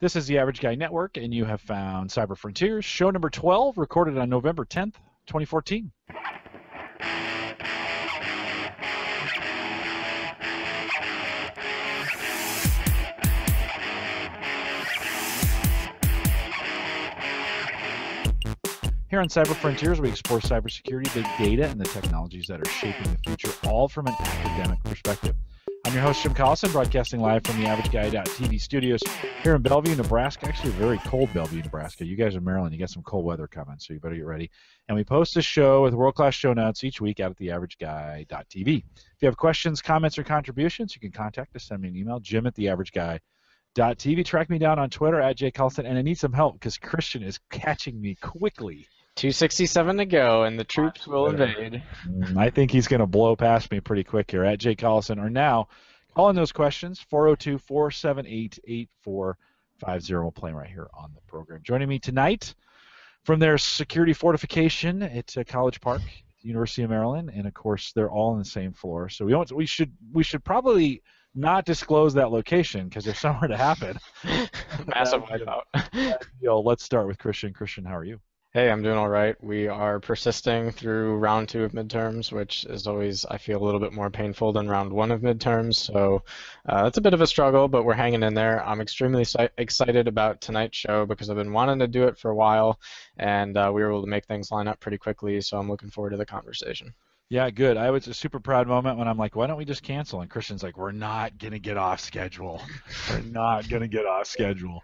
This is the Average Guy Network, and you have found Cyber Frontiers, show number 12, recorded on November 10th, 2014. Here on Cyber Frontiers, we explore cybersecurity, big data, and the technologies that are shaping the future, all from an academic perspective. I'm your host, Jim Collison, broadcasting live from the AverageGuy.tv studios here in Bellevue, Nebraska. Actually, a very cold Bellevue, Nebraska. You guys are in Maryland. You got some cold weather coming, so you better get ready. And we post this show with world-class show notes each week out at the AverageGuy.tv. If you have questions, comments, or contributions, you can contact us. Send me an email, jim@theaverageguy.tv. Track me down on Twitter @jcollison. And I need some help because Christian is catching me quickly. 267 to go, and the troops will invade. I think he's going to blow past me pretty quick here @jcollison. Or now, call in those questions, 402-478-8450. We'll play them right here on the program. Joining me tonight from their security fortification at College Park, University of Maryland, and of course they're all on the same floor. So we should probably not disclose that location because there's somewhere to happen. Massive wipeout. Let's start with Christian. Christian, how are you? Hey, I'm doing all right. We are persisting through round 2 of midterms, which is always, I feel, a little bit more painful than round 1 of midterms. So it's a bit of a struggle, but we're hanging in there. I'm extremely excited about tonight's show because I've been wanting to do it for a while, and we were able to make things line up pretty quickly. So I'm looking forward to the conversation. Yeah, good. I was a super proud moment when I'm like, why don't we just cancel? And Christian's like, we're not going to get off schedule. We're not going to get off schedule.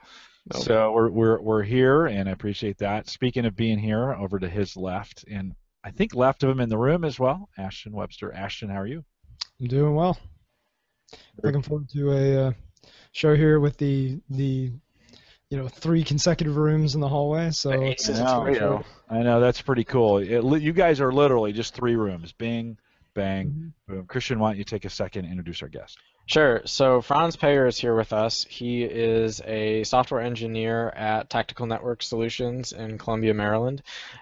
Nope. So we're here, and I appreciate that. Speaking of being here, over to his left, and I think left of him in the room as well, Ashton Webster. Ashton, how are you? I'm doing well. Looking forward to a show here with the 3 consecutive rooms in the hallway. So I know that's pretty cool. You guys are literally just 3 rooms. Bing, bang, boom. Christian, why don't you take a second and introduce our guest? Sure. So Franz Payer is here with us. He is a software engineer at Tactical Network Solutions in Columbia, Maryland,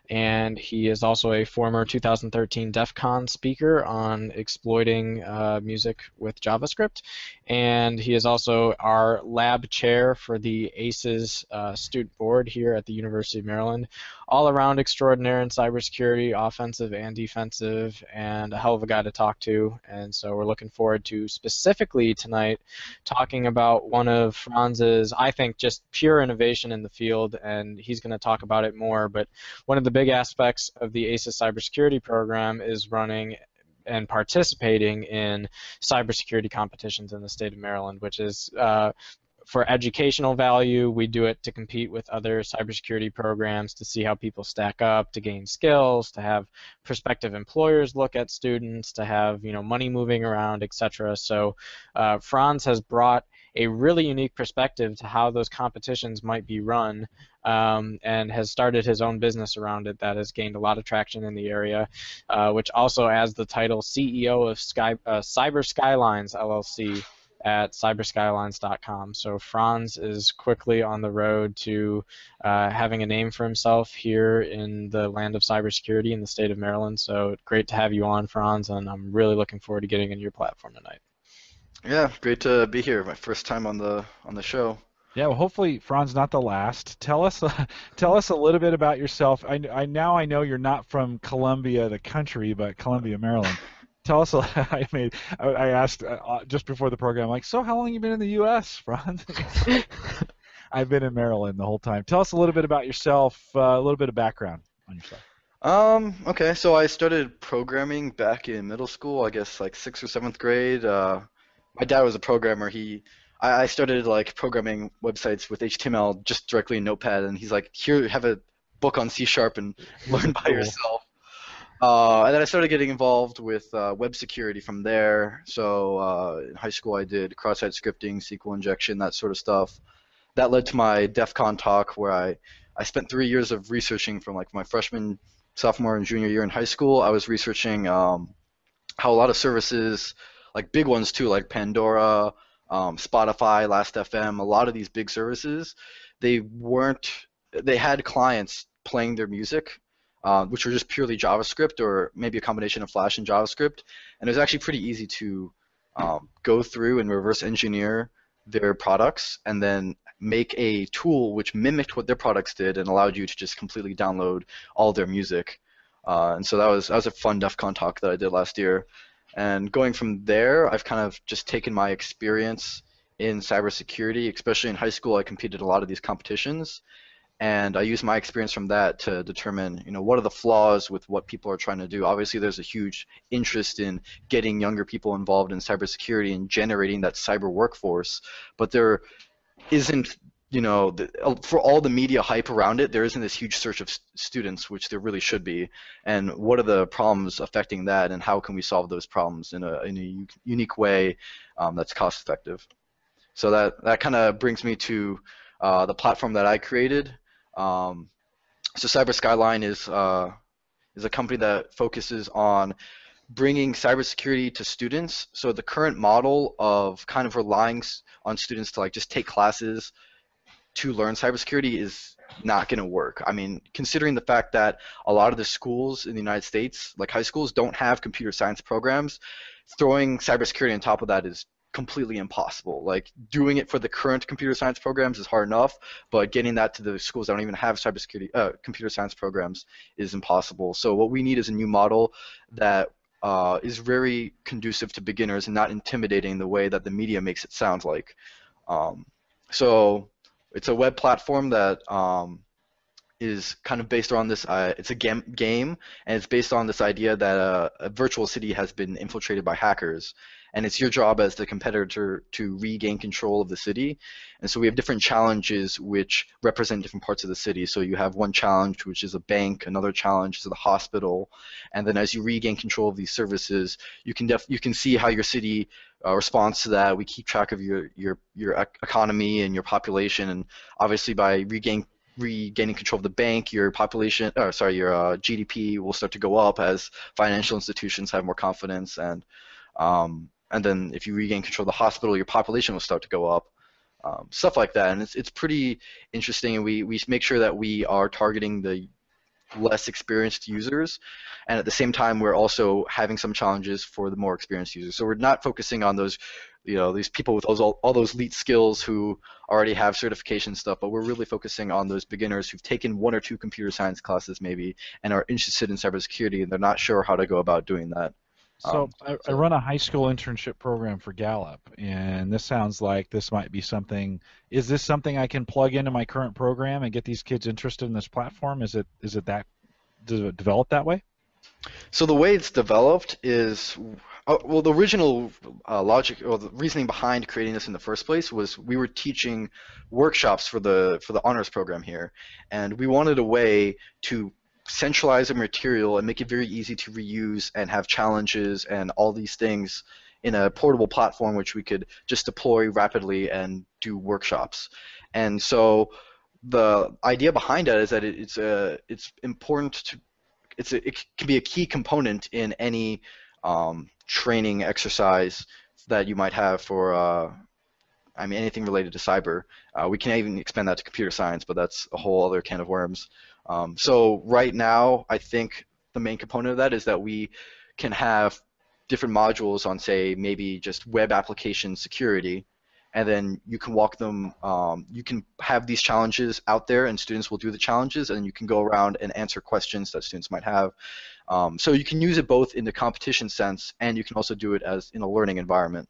and he is also a former 2013 DEF CON speaker on exploiting music with JavaScript, and he is also our lab chair for the ACES student board here at the University of Maryland. All-around extraordinaire in cybersecurity, offensive and defensive, and a hell of a guy to talk to, and so we're looking forward to specifically tonight talking about one of Franz's, I think, just pure innovation in the field, and he's going to talk about it more, but one of the big aspects of the ACES cybersecurity program is running and participating in cybersecurity competitions in the state of Maryland, which is for educational value. We do it to compete with other cybersecurity programs to see how people stack up, to gain skills, to have prospective employers look at students, to have money moving around, etc. So Franz has brought a really unique perspective to how those competitions might be run, and has started his own business around it that has gained a lot of traction in the area, which also has the title CEO of Cyber Skylines LLC at cyberskylines.com. So Franz is quickly on the road to having a name for himself here in the land of cybersecurity in the state of Maryland. So great to have you on, Franz, and I'm really looking forward to getting in your platform tonight. Yeah, great to be here. My first time on the show. Yeah, well, hopefully, Franz, not the last. Tell us a little bit about yourself. I know you're not from Columbia, the country, but Columbia, Maryland. Tell us. I asked just before the program, like, so how long have you been in the U.S., Franz? I've been in Maryland the whole time. Tell us a little bit about yourself, a little bit of background on yourself. Okay, so I started programming back in middle school, I guess like 6th or 7th grade. My dad was a programmer. I started like programming websites with HTML just directly in Notepad, and he's like, here, have a book on C# and learn by yourself. And then I started getting involved with web security from there. So in high school I did cross-site scripting, SQL injection, that sort of stuff. That led to my DEF CON talk, where I spent 3 years of researching from like my freshman, sophomore, and junior year in high school. I was researching how a lot of services, like big ones too, like Pandora, Spotify, Last.fm, a lot of these big services, they had clients playing their music, which were just purely JavaScript or maybe a combination of Flash and JavaScript, and it was actually pretty easy to go through and reverse engineer their products and then make a tool which mimicked what their products did and allowed you to just completely download all their music. And so that was a fun DEF CON talk that I did last year. And going from there, I've kind of just taken my experience in cybersecurity, especially in high school. I competed in a lot of these competitions, and I use my experience from that to determine, what are the flaws with what people are trying to do. Obviously, there's a huge interest in getting younger people involved in cybersecurity and generating that cyber workforce, but there isn't, for all the media hype around it, there isn't this huge search of students, which there really should be. And what are the problems affecting that, and how can we solve those problems in a unique way that's cost effective? So that kind of brings me to the platform that I created. So Skyline is a company that focuses on bringing cybersecurity to students. So the current model of kind of relying on students to just take classes to learn cybersecurity is not going to work. I mean, considering the fact that a lot of the schools in the United States, like high schools, don't have computer science programs, throwing cybersecurity on top of that is completely impossible. Like, doing it for the current computer science programs is hard enough, but getting that to the schools that don't even have computer science programs is impossible. So what we need is a new model that is very conducive to beginners and not intimidating the way that the media makes it sound like. So it's a web platform that is kind of based on this, it's a game, and it's based on this idea that a virtual city has been infiltrated by hackers, and it's your job as the competitor to regain control of the city. And so we have different challenges which represent different parts of the city. So you have one challenge which is a bank, another challenge is the hospital, and then as you regain control of these services, you can see how your city responds to that. We keep track of your economy and your population, and obviously by regaining control of the bank, your GDP will start to go up as financial institutions have more confidence, and then if you regain control of the hospital, your population will start to go up, stuff like that. And it's pretty interesting, and we make sure that we are targeting the less experienced users, and at the same time we're also having some challenges for the more experienced users. So we're not focusing on those, these people with all those elite skills who already have certification stuff, but we're really focusing on those beginners who've taken 1 or 2 computer science classes maybe and are interested in cybersecurity, and they're not sure how to go about doing that. So I run a high school internship program for Gallup, and this sounds like this might be something. Is this something I can plug into my current program and get these kids interested in this platform? Does it develop that way? So the way it's developed is, well, the original logic or the reasoning behind creating this in the first place was we were teaching workshops for the honors program here, and we wanted a way to centralize the material and make it very easy to reuse and have challenges and all these things in a portable platform which we could just deploy rapidly and do workshops. And so the idea behind that is that it's important to it can be a key component in any training exercise that you might have for anything related to cyber. We can even expand that to computer science, but that's a whole other can of worms. So right now, I think the main component of that is that we can have different modules on, say, maybe just web application security, and then you can walk them, you can have these challenges out there, and students will do the challenges, and you can go around and answer questions that students might have. So you can use it both in the competition sense, and you can also do it as in a learning environment.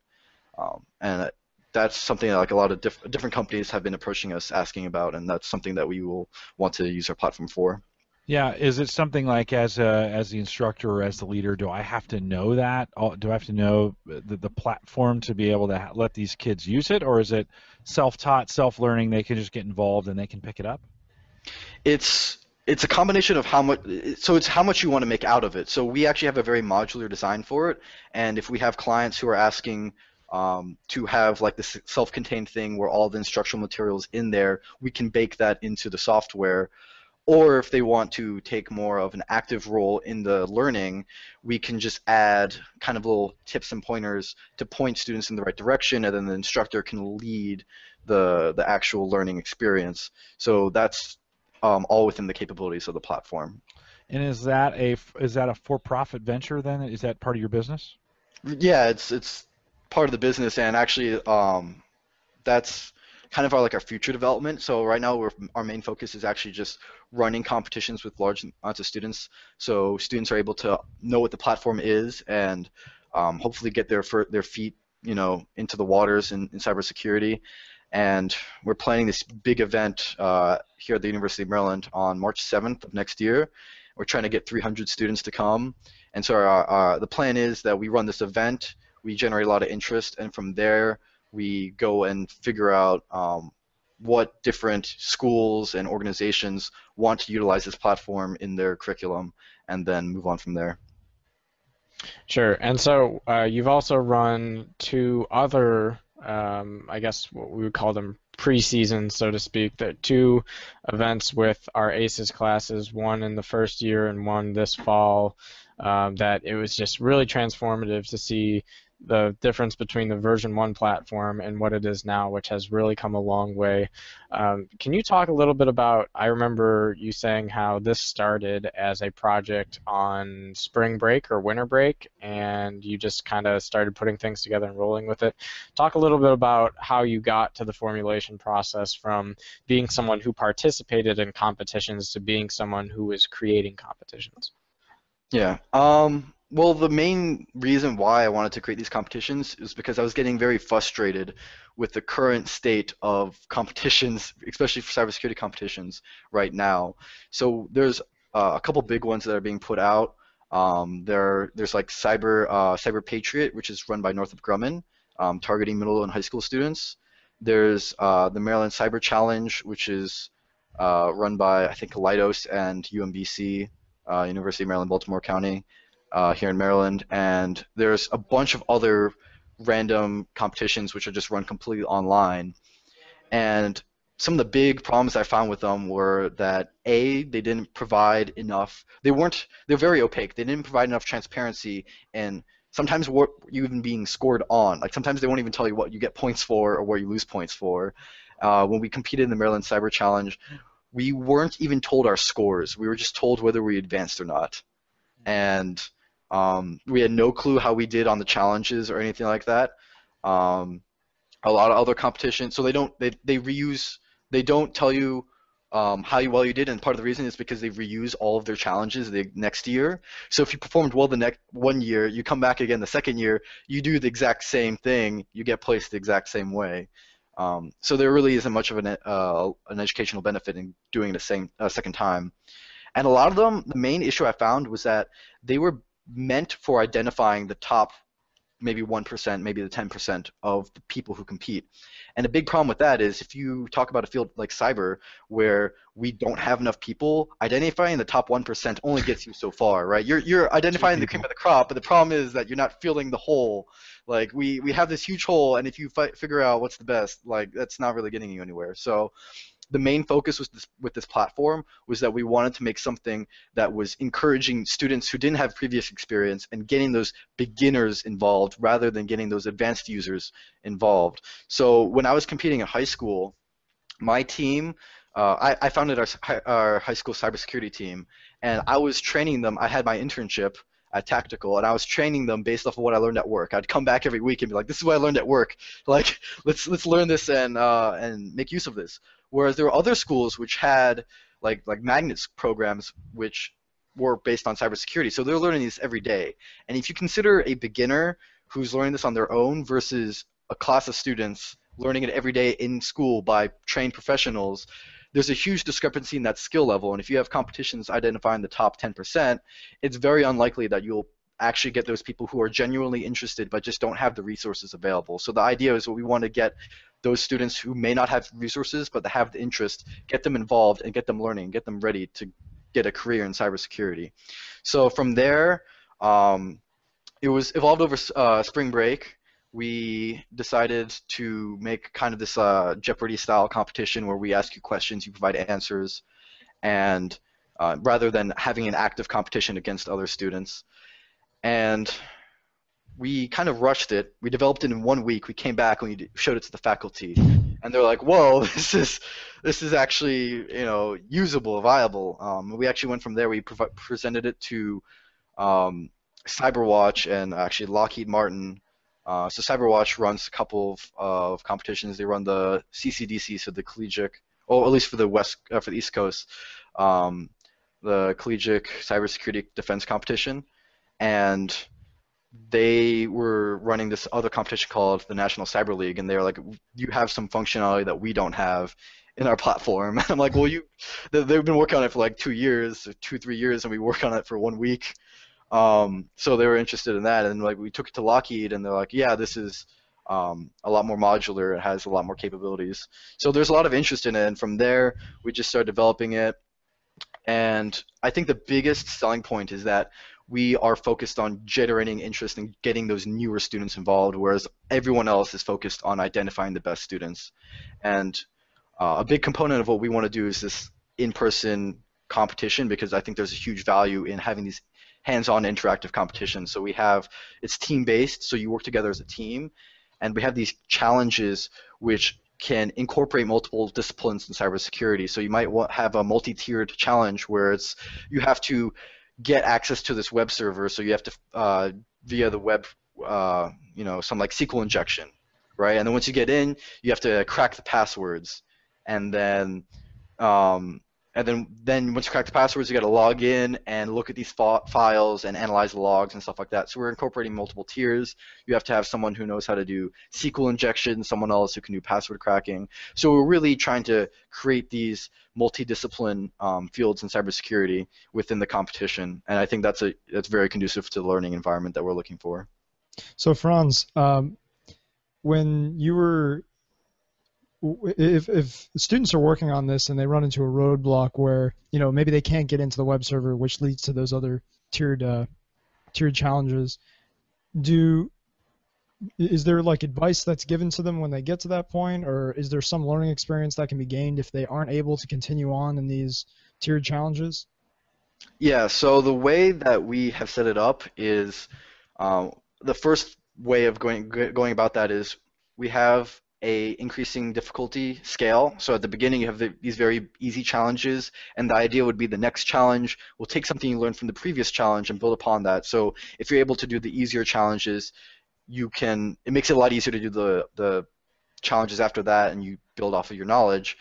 And that's something that a lot of different companies have been approaching us asking about, and that's something that we will want to use our platform for. Yeah, is it something like as the instructor or as the leader, do I have to know that? Do I have to know the platform to be able to let these kids use it, or is it self-taught, self-learning, they can just get involved and they can pick it up? It's a combination of how much, so it's how much you want to make out of it. So we actually have a very modular design for it, and if we have clients who are asking to have this self-contained thing where all the instructional materials in there, we can bake that into the software. Or if they want to take more of an active role in the learning, we can just add kind of little tips and pointers to point students in the right direction, and then the instructor can lead the actual learning experience. So that's all within the capabilities of the platform. And is that a for-profit venture then? Is that part of your business? Yeah, it's part of the business, and actually that's kind of our future development. So right now our main focus is actually just running competitions with large amounts of students, so students are able to know what the platform is and hopefully get their feet into the waters in cybersecurity. And we're planning this big event here at the University of Maryland on March 7th of next year. We're trying to get 300 students to come, and so the plan is that we run this event, we generate a lot of interest, and from there we go and figure out what different schools and organizations want to utilize this platform in their curriculum, and then move on from there. Sure. And so you've also run two other, I guess what we would call them pre-seasons, so to speak, that two events with our ACES classes, one in the first year and one this fall, that it was just really transformative to see the difference between the version 1 platform and what it is now, which has really come a long way. Can you talk a little bit about, I remember you saying how this started as a project on spring break or winter break, and you just kind of started putting things together and rolling with it. Talk a little bit about how you got to the formulation process from being someone who participated in competitions to being someone who is creating competitions. Yeah. Well, the main reason why I wanted to create these competitions is because I was getting very frustrated with the current state of competitions, especially for cybersecurity competitions right now. So there's a couple big ones that are being put out. There's like Cyber Patriot, which is run by Northrop Grumman, targeting middle and high school students. There's the Maryland Cyber Challenge, which is run by, I think, Leidos and UMBC, University of Maryland, Baltimore County, here in Maryland. And there's a bunch of other random competitions which are just run completely online. And some of the big problems I found with them were that they didn't provide enough. They're very opaque. They didn't provide enough transparency, and sometimes what you even being scored on. Like sometimes they won't even tell you what you get points for or where you lose points for. When we competed in the Maryland Cyber Challenge, we weren't even told our scores. We were just told whether we advanced or not. And we had no clue how we did on the challenges or anything like that. A lot of other competitions, so they don't tell you how well you did, and part of the reason is because they reuse all of their challenges the next year. So if you performed well the next 1 year, you come back again the second year, you do the exact same thing, you get placed the exact same way. So there really isn't much of an educational benefit in doing it a second time. And a lot of them, the main issue I found was that they were meant for identifying the top maybe 1%, maybe the 10% of the people who compete. And a big problem with that is if you talk about a field like cyber where we don't have enough people, identifying the top 1% only gets you so far, right? You're identifying the cream of the crop, but the problem is that you're not filling the hole. Like we have this huge hole, and if you figure out what's the best, like that's not really getting you anywhere. So the main focus with this platform was that we wanted to make something that was encouraging students who didn't have previous experience and getting those beginners involved rather than getting those advanced users involved. So when I was competing in high school, my team, I founded our high school cybersecurity team, and I was training them. I had my internship at Tactical, and I was training them based off of what I learned at work. I'd come back every week and be like, "This is what I learned at work. Like, let's learn this and make use of this." Whereas there were other schools which had like magnets programs which were based on cybersecurity, so they're learning these every day. And if you consider a beginner who's learning this on their own versus a class of students learning it every day in school by trained professionals, there's a huge discrepancy in that skill level. And if you have competitions identifying the top 10%, it's very unlikely that you'll actually get those people who are genuinely interested but just don't have the resources available. So the idea is what we want to get those students who may not have resources but have the interest, get them involved and get them learning, get them ready to get a career in cybersecurity. So from there, it was evolved over spring break. We decided to make kind of this Jeopardy-style competition where we ask you questions, you provide answers, and rather than having an active competition against other students. And we kind of rushed it. We developed it in 1 week. We came back and we showed it to the faculty, and they're like, "Whoa, this is actually usable, viable." We actually went from there. We presented it to Cyberwatch and actually Lockheed Martin So CyberWatch runs a couple of competitions. They run the CCDC, so the collegiate, or at least for the for the East Coast, the collegiate cybersecurity defense competition, and they were running this other competition called the National Cyber League, and they were like, you have some functionality that we don't have in our platform. And I'm like, well, they've been working on it for like 2 years, 2-3 years, and we work on it for 1 week. So they were interested in that, and like we took it to Lockheed, and they're like, yeah, this is a lot more modular. It has a lot more capabilities. So there's a lot of interest in it, and from there we just started developing it. And I think the biggest selling point is that we are focused on generating interest and getting those newer students involved, whereas everyone else is focused on identifying the best students. And a big component of what we want to do is this in-person competition, because I think there's a huge value in having these hands-on interactive competitions. So it's team-based, so you work together as a team, and we have these challenges which can incorporate multiple disciplines in cybersecurity. So you might have a multi-tiered challenge where you have to get access to this web server, so you have to via the web, some like SQL injection, right? And then once you get in, you have to crack the passwords, and then once you crack the passwords, you got to log in and look at these files and analyze the logs and stuff like that. So we're incorporating multiple tiers. You have to have someone who knows how to do SQL injection, someone else who can do password cracking. So we're really trying to create these multidiscipline fields in cybersecurity within the competition, and I think that's very conducive to the learning environment that we're looking for. So Franz, when you were if students are working on this and they run into a roadblock where maybe they can't get into the web server, which leads to those other tiered challenges, is there like advice that's given to them when they get to that point, or is there some learning experience that can be gained if they aren't able to continue on in these tiered challenges? Yeah, so the way that we have set it up is the first way of going about that is we have a increasing difficulty scale. So at the beginning you have these very easy challenges, and the idea would be the next challenge will take something you learned from the previous challenge and build upon that. So if you're able to do the easier challenges, it makes it a lot easier to do the challenges after that, and you build off of your knowledge.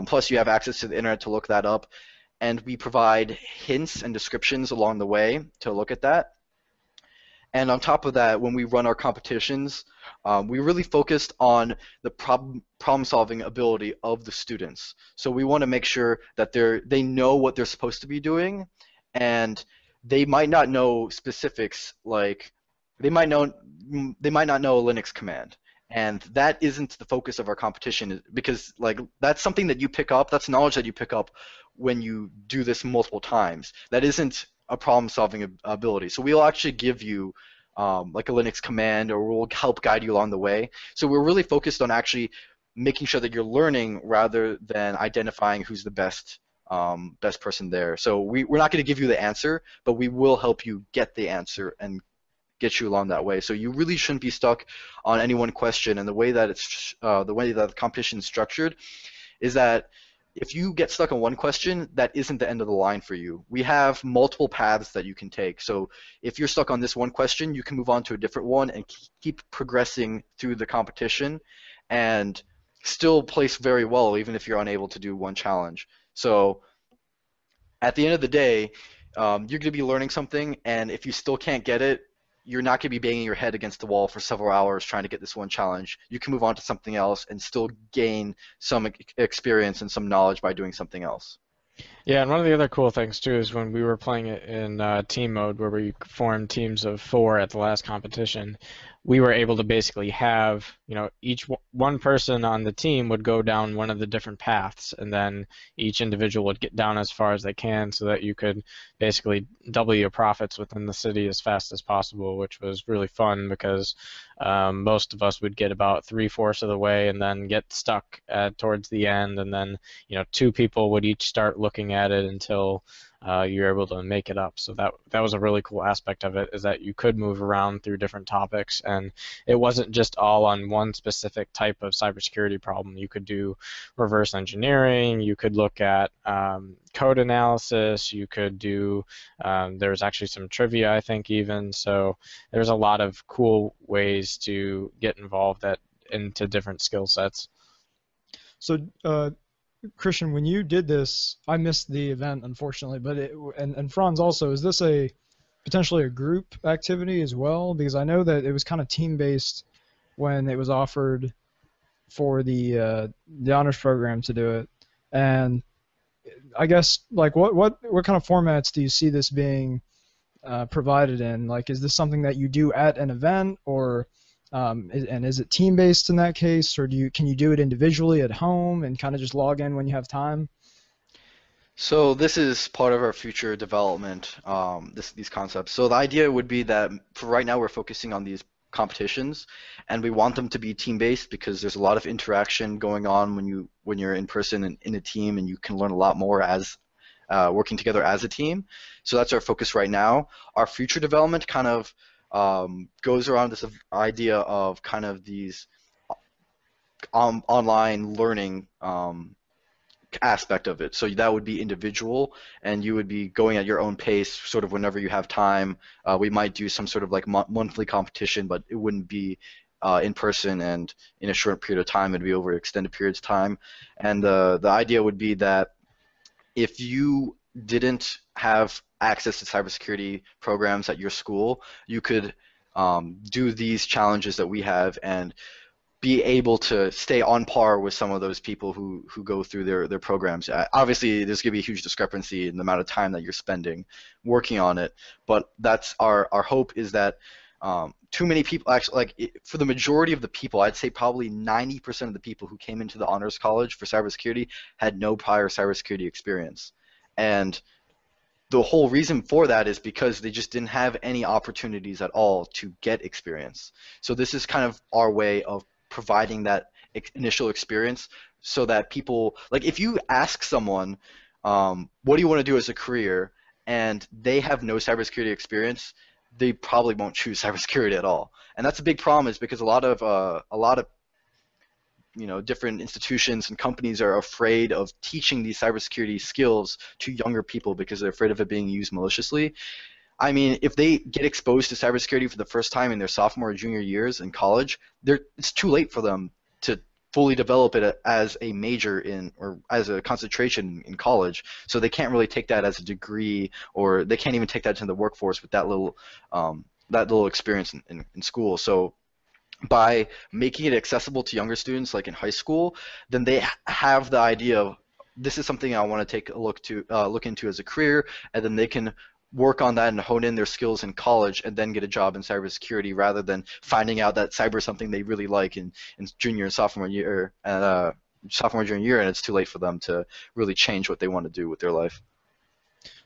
Plus you have access to the internet to look that up, and we provide hints and descriptions along the way to look at that. And on top of that, when we run our competitions, we really focused on the problem-solving ability of the students. So we want to make sure that they know what they're supposed to be doing, and they might not know specifics, like they might not know a Linux command. And that isn't the focus of our competition, because like that's something that you pick up, that's knowledge that you pick up when you do this multiple times. That isn't a problem-solving ability. So we'll actually give you like a Linux command, or we'll help guide you along the way. So we're really focused on actually making sure that you're learning rather than identifying who's the best person there. So we're not going to give you the answer, but we will help you get the answer and get you along that way. So you really shouldn't be stuck on any one question. And the way that the competition is structured is that if you get stuck on one question, that isn't the end of the line for you. We have multiple paths that you can take. So if you're stuck on this one question, you can move on to a different one and keep progressing through the competition and still place very well even if you're unable to do one challenge. So at the end of the day, you're going to be learning something, and if you still can't get it, you're not going to be banging your head against the wall for several hours trying to get this one challenge. You can move on to something else and still gain some experience and some knowledge by doing something else. Yeah, and one of the other cool things too is when we were playing it in team mode, where we formed teams of 4 at the last competition, we were able to basically have, one person on the team would go down one of the different paths, and then each individual would get down as far as they can, so that you could basically double your profits within the city as fast as possible, which was really fun because most of us would get about 3/4 of the way and then get stuck towards the end, and then 2 people would each start looking at it until you're able to make it up. So that was a really cool aspect of it, is that you could move around through different topics, and it wasn't just all on one specific type of cybersecurity problem. You could do reverse engineering, you could look at code analysis, you could do, there was actually some trivia, I think, even. So there's a lot of cool ways to get involved into different skill sets. So, Christian, when you did this, I missed the event, unfortunately, but and Franz also, is this potentially a group activity as well? Because I know that it was kind of team-based when it was offered for the honors program to do it. And I guess, like, what kind of formats do you see this being provided in? Like, is this something that you do at an event, or and is it team-based in that case, or can you do it individually at home and kind of just log in when you have time? So this is part of our future development, these concepts. So the idea would be that for right now we're focusing on these competitions, and we want them to be team-based because there's a lot of interaction going on when you're in person and in a team, and you can learn a lot more as working together as a team. So that's our focus right now. Our future development kind of goes around this idea of kind of these online learning aspect of it. So that would be individual, and you would be going at your own pace, sort of whenever you have time. We might do some sort of like monthly competition, but it wouldn't be in person and in a short period of time. It'd be over extended periods of time. And the idea would be that if you didn't have access to cybersecurity programs at your school, you could do these challenges that we have and be able to stay on par with some of those people who go through their programs. Obviously, there's going to be a huge discrepancy in the amount of time that you're spending working on it, but that's our hope, is that too many people, actually, like for the majority of the people, I'd say probably 90% of the people who came into the Honors College for cybersecurity had no prior cybersecurity experience. And the whole reason for that is because they just didn't have any opportunities at all to get experience. So this is kind of our way of providing that initial experience, so that people, like, if you ask someone, what do you want to do as a career, and they have no cybersecurity experience, they probably won't choose cybersecurity at all. And that's a big problem, is because a lot of different institutions and companies are afraid of teaching these cybersecurity skills to younger people because they're afraid of it being used maliciously. I mean, if they get exposed to cybersecurity for the first time in their sophomore or junior years in college, it's too late for them to fully develop it as a major or as a concentration in college. So they can't really take that as a degree, or they can't even take that to the workforce with that little experience in school. So by making it accessible to younger students, like in high school, then they have the idea of, this is something I want to take a look into as a career, and then they can work on that and hone in their skills in college and then get a job in cybersecurity, rather than finding out that cyber is something they really like in junior and sophomore year, and junior year, and it's too late for them to really change what they want to do with their life.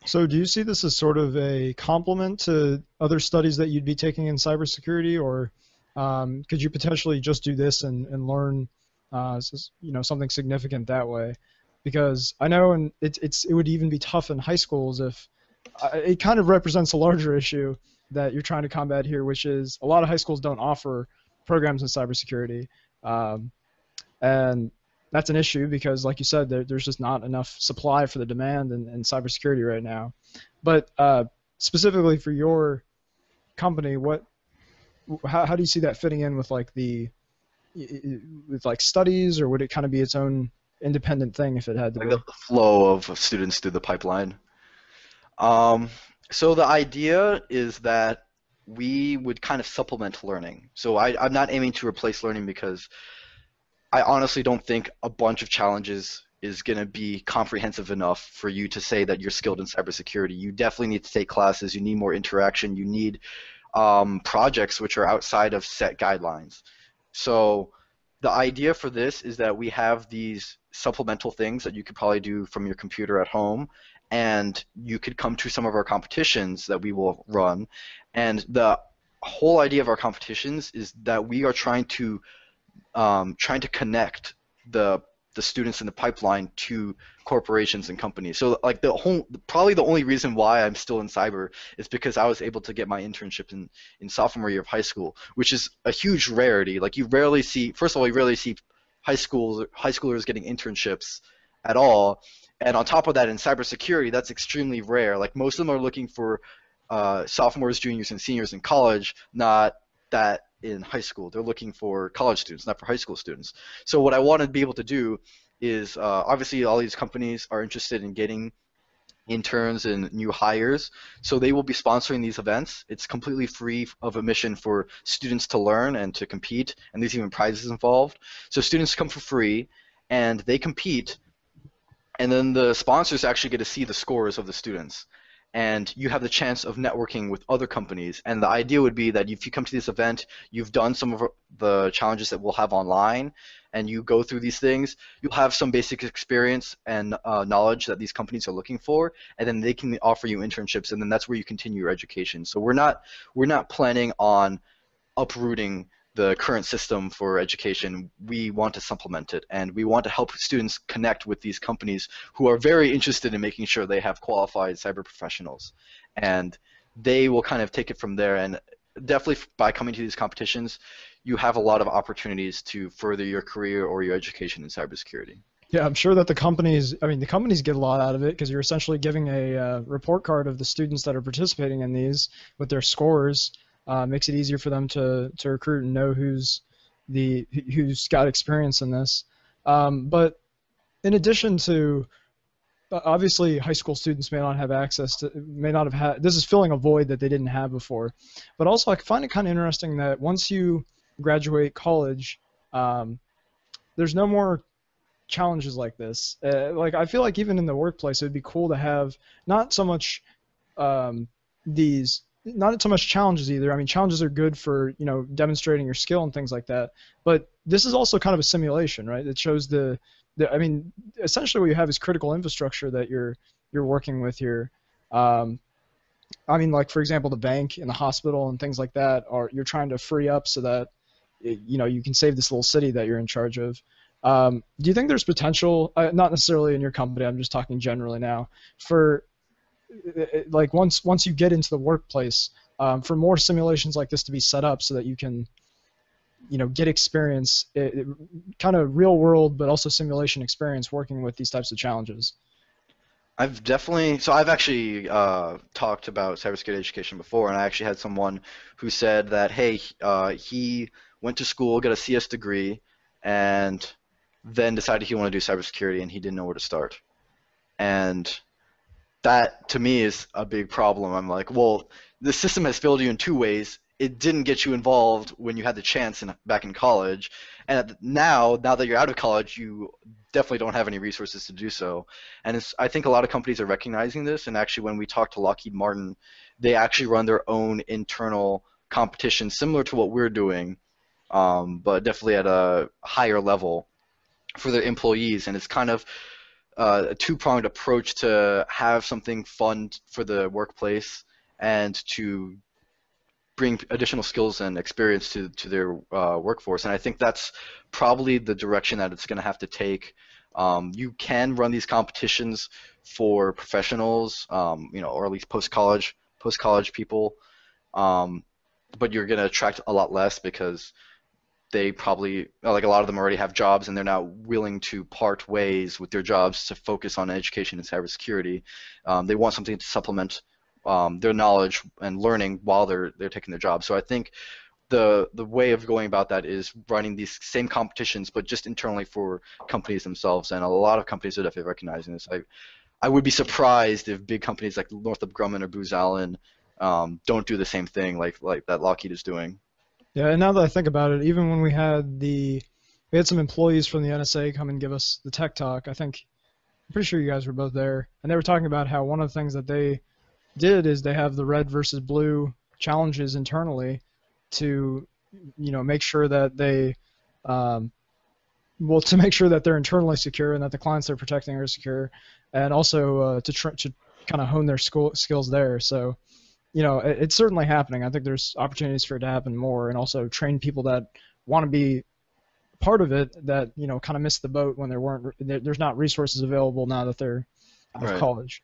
So do you see this as sort of a complement to other studies that you'd be taking in cybersecurity, or could you potentially just do this and learn something significant that way? Because I know, and it would even be tough in high schools if it kind of represents a larger issue that you're trying to combat here, which is a lot of high schools don't offer programs in cybersecurity, and that's an issue because, like you said, there's just not enough supply for the demand in cybersecurity right now. But specifically for your company, how do you see that fitting in with with studies, or would it kind of be its own independent thing if it had to be? The flow of students through the pipeline. So the idea is that we would kind of supplement learning. So I'm not aiming to replace learning, because I honestly don't think a bunch of challenges is going to be comprehensive enough for you to say that you're skilled in cybersecurity. You definitely need to take classes. You need more interaction. You need projects which are outside of set guidelines. So the idea for this is that we have these supplemental things that you could probably do from your computer at home, and you could come to some of our competitions that we will run. And the whole idea of our competitions is that we are trying to connect the the students in the pipeline to corporations and companies. So like probably the only reason why I'm still in cyber is because I was able to get my internship in sophomore year of high school, which is a huge rarity. Like you rarely see, first of all, you rarely see high schoolers getting internships at all. And on top of that, in cybersecurity, that's extremely rare. Like most of them are looking for sophomores, juniors, and seniors in college, not that in high school. They're looking for college students, not for high school students. So what I want to be able to do is, obviously all these companies are interested in getting interns and new hires, so they will be sponsoring these events. It's completely free of admission for students to learn and to compete, and there's even prizes involved. So students come for free, and they compete, and then the sponsors actually get to see the scores of the students. And you have the chance of networking with other companies. And the idea would be that if you come to this event, you've done some of the challenges that we'll have online, and you go through these things, you'll have some basic experience and knowledge that these companies are looking for, and then they can offer you internships, and then that's where you continue your education. So we're not planning on uprooting the current system for education. We want to supplement it, and we want to help students connect with these companies who are very interested in making sure they have qualified cyber professionals, and they will kind of take it from there. And definitely by coming to these competitions, you have a lot of opportunities to further your career or your education in cybersecurity. Yeah, I'm sure that the companies get a lot out of it, because you're essentially giving a report card of the students that are participating in these with their scores. Makes it easier for them to recruit and know who's got experience in this. But in addition to, obviously high school students may not have this is filling a void that they didn't have before. But also I find it kind of interesting that once you graduate college, there's no more challenges like this. Like I feel like even in the workplace, it would be cool to have not so much not so much challenges either. I mean, challenges are good for, demonstrating your skill and things like that. But this is also kind of a simulation, right? It shows essentially what you have is critical infrastructure that you're working with here. Like for example, the bank and the hospital and things like that you're trying to free up so that you can save this little city that you're in charge of. Do you think there's potential, not necessarily in your company, I'm just talking generally now, for like once you get into the workplace, for more simulations like this to be set up so that you can get experience, kind of real world but also simulation experience working with these types of challenges? I've actually talked about cybersecurity education before, and I actually had someone who said that, hey, he went to school, got a CS degree, and then decided he wanted to do cybersecurity, and he didn't know where to start. And that, to me, is a big problem. I'm like, well, the system has failed you in two ways. It didn't get you involved when you had the chance back in college, and now that you're out of college, you definitely don't have any resources to do so. And I think a lot of companies are recognizing this, and actually when we talked to Lockheed Martin, they actually run their own internal competition similar to what we're doing, but definitely at a higher level for their employees, and it's kind of a two-pronged approach to have something fun for the workplace and to bring additional skills and experience to their workforce. And I think that's probably the direction that it's going to have to take. You can run these competitions for professionals, or at least post-college people, but you're going to attract a lot less because they probably, like a lot of them already have jobs and they're not willing to part ways with their jobs to focus on education and cybersecurity. They want something to supplement their knowledge and learning while they're taking their job. So I think the way of going about that is running these same competitions, but just internally for companies themselves. And a lot of companies are definitely recognizing this. I would be surprised if big companies like Northrop Grumman or Booz Allen don't do the same thing like that Lockheed is doing. Yeah, and now that I think about it, even when we had some employees from the NSA come and give us the tech talk, I'm pretty sure you guys were both there, and they were talking about how one of the things that they did is they have the red versus blue challenges internally to, make sure that to make sure that they're internally secure and that the clients they're protecting are secure, and also to kind of hone their skills there. So, it's certainly happening. I think there's opportunities for it to happen more, and also train people that want to be part of it that kind of missed the boat when there's not resources available now that they're out of Right. college.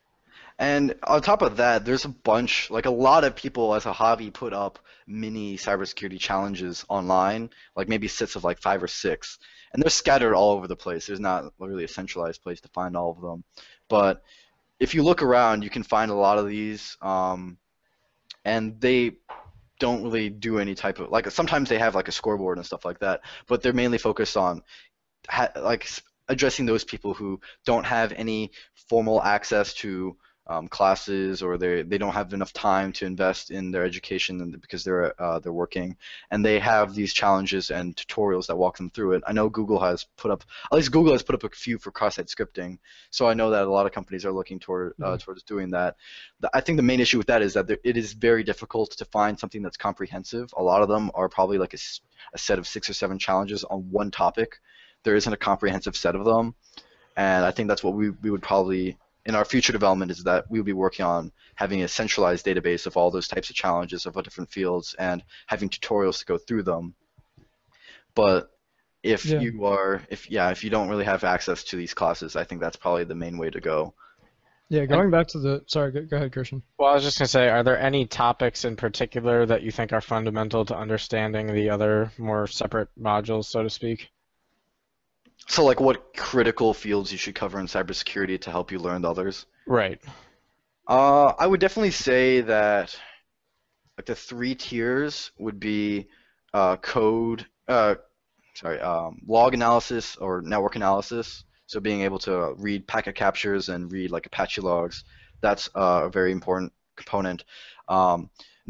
And on top of that, there's a bunch, like a lot of people as a hobby put up mini cybersecurity challenges online, like maybe sets of like 5 or 6, and they're scattered all over the place. There's not really a centralized place to find all of them, but if you look around, you can find a lot of these, and they don't really do any type of, like, sometimes they have like a scoreboard and stuff like that, but they're mainly focused on addressing those people who don't have any formal access to classes, or they don't have enough time to invest in their education because they're working, and they have these challenges and tutorials that walk them through it. I know Google has put up a few for cross-site scripting, so I know that a lot of companies are looking towards doing that. I think the main issue with that is that it is very difficult to find something that's comprehensive. A lot of them are probably like a set of 6 or 7 challenges on one topic. There isn't a comprehensive set of them, and I think that's what we would probably, in our future development, is that we would be working on having a centralized database of all those types of challenges of different fields and having tutorials to go through them. But if you don't really have access to these classes, I think that's probably the main way to go. Yeah, going back to the, sorry, go ahead, Christian. Well, I was just going to say, are there any topics in particular that you think are fundamental to understanding the other more separate modules, so to speak? So, like, what critical fields you should cover in cybersecurity to help you learn the others? Right. I would definitely say that, like, the 3 tiers would be log analysis or network analysis. So being able to read packet captures and read like Apache logs, that's a very important component.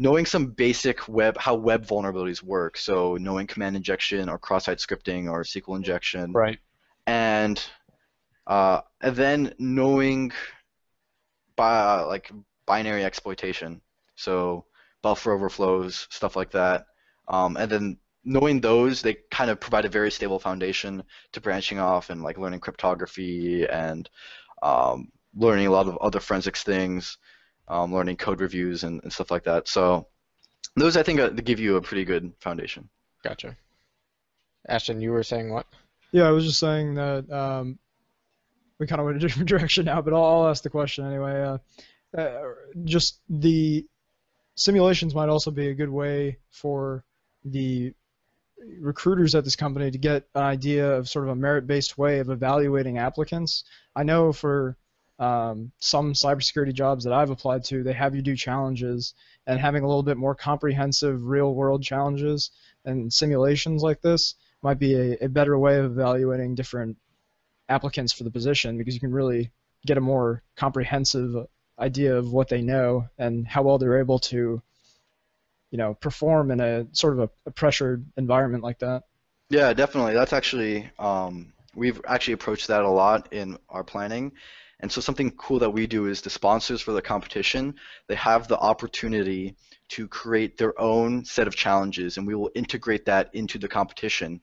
Knowing some basic how web vulnerabilities work, so knowing command injection or cross-site scripting or SQL injection. Right. And then knowing binary exploitation, so buffer overflows, stuff like that. And then knowing those, they kind of provide a very stable foundation to branching off and like learning cryptography and learning a lot of other forensics things, learning code reviews and stuff like that. So those, I think, give you a pretty good foundation. Gotcha. Ashton, you were saying what? Yeah, I was just saying that we kind of went a different direction now, but I'll ask the question anyway. Just the simulations might also be a good way for the recruiters at this company to get an idea of sort of a merit-based way of evaluating applicants. I know for some cybersecurity jobs that I've applied to, they have you do challenges, and having a little bit more comprehensive real-world challenges and simulations like this might be a better way of evaluating different applicants for the position, because you can really get a more comprehensive idea of what they know and how well they're able to perform in a sort of a pressured environment like that. Yeah, definitely. That's actually, we've actually approached that a lot in our planning. And so something cool that we do is the sponsors for the competition, they have the opportunity to create their own set of challenges, and we will integrate that into the competition.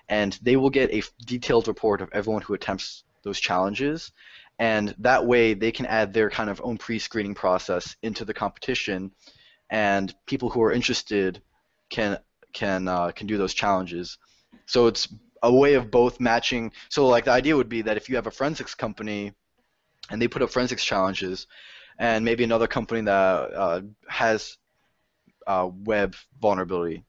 And they will get a detailed report of everyone who attempts those challenges. And that way they can add their kind of own pre-screening process into the competition, and people who are interested can do those challenges. So it's a way of both matching. So like the idea would be that if you have a forensics company and they put up forensics challenges, and maybe another company that has web vulnerability,